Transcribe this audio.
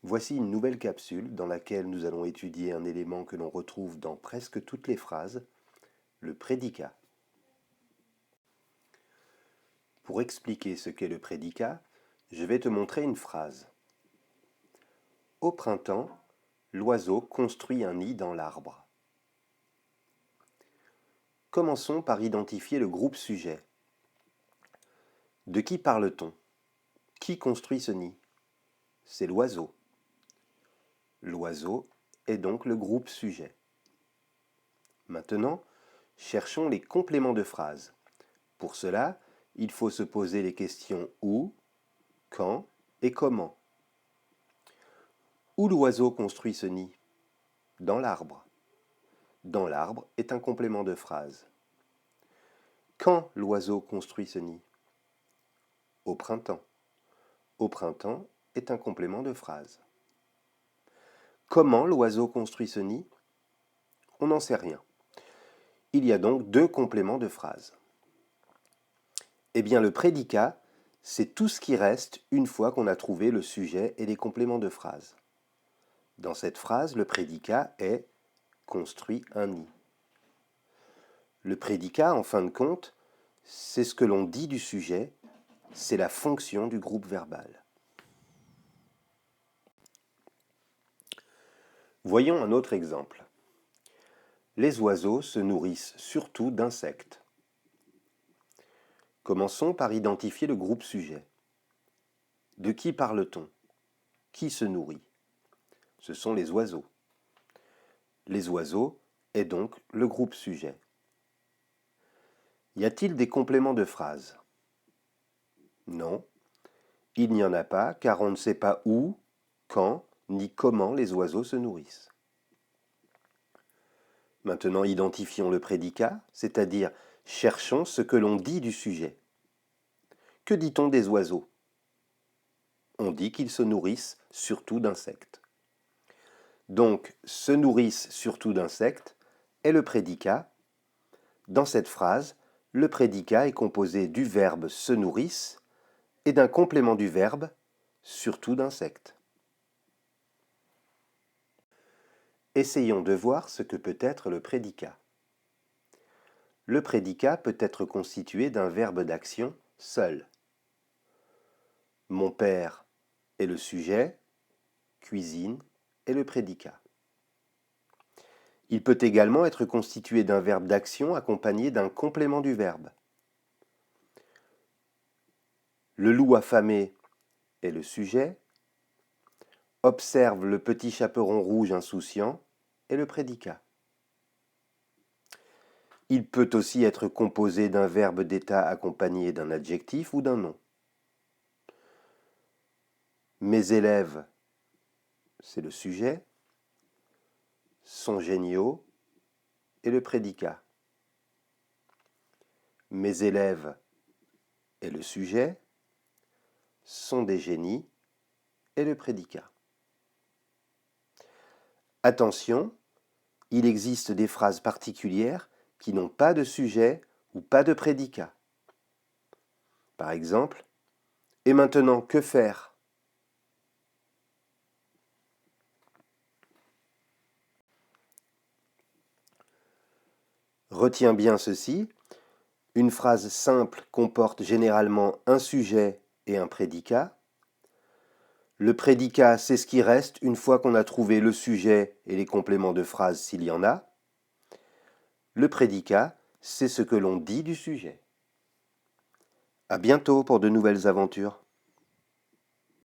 Voici une nouvelle capsule dans laquelle nous allons étudier un élément que l'on retrouve dans presque toutes les phrases, le prédicat. Pour expliquer ce qu'est le prédicat, je vais te montrer une phrase. Au printemps, l'oiseau construit un nid dans l'arbre. Commençons par identifier le groupe sujet. De qui parle-t-on? Qui construit ce nid? C'est l'oiseau. L'oiseau est donc le groupe sujet. Maintenant, cherchons les compléments de phrase. Pour cela, il faut se poser les questions où, quand et comment. Où l'oiseau construit ce nid? Dans l'arbre. Dans l'arbre est un complément de phrase. Quand l'oiseau construit ce nid? Au printemps. Au printemps est un complément de phrase. Comment l'oiseau construit ce nid? On n'en sait rien. Il y a donc deux compléments de phrase. Eh bien, le prédicat, c'est tout ce qui reste une fois qu'on a trouvé le sujet et les compléments de phrase. Dans cette phrase, le prédicat est « construit un nid ». Le prédicat, en fin de compte, c'est ce que l'on dit du sujet, c'est la fonction du groupe verbal. Voyons un autre exemple. Les oiseaux se nourrissent surtout d'insectes. Commençons par identifier le groupe sujet. De qui parle-t-on? Qui se nourrit? Ce sont les oiseaux. Les oiseaux est donc le groupe sujet. Y a-t-il des compléments de phrase? Non, il n'y en a pas car on ne sait pas où, quand, ni comment les oiseaux se nourrissent. Maintenant, identifions le prédicat, c'est-à-dire cherchons ce que l'on dit du sujet. Que dit-on des oiseaux? On dit qu'ils se nourrissent surtout d'insectes. Donc, se nourrissent surtout d'insectes est le prédicat. Dans cette phrase, le prédicat est composé du verbe se nourrissent et d'un complément du verbe surtout d'insectes. Essayons de voir ce que peut être le prédicat. Le prédicat peut être constitué d'un verbe d'action seul. Mon père est le sujet, cuisine est le prédicat. Il peut également être constitué d'un verbe d'action accompagné d'un complément du verbe. Le loup affamé est le sujet, observe le petit chaperon rouge insouciant est le prédicat. Il peut aussi être composé d'un verbe d'état accompagné d'un adjectif ou d'un nom. Mes élèves, c'est le sujet, sont géniaux est le prédicat. Mes élèves est le sujet, sont des génies est le prédicat. Attention, il existe des phrases particulières qui n'ont pas de sujet ou pas de prédicat. Par exemple, et maintenant que faire? Retiens bien ceci, une phrase simple comporte généralement un sujet et un prédicat. Le prédicat, c'est ce qui reste une fois qu'on a trouvé le sujet et les compléments de phrase s'il y en a. Le prédicat, c'est ce que l'on dit du sujet. À bientôt pour de nouvelles aventures.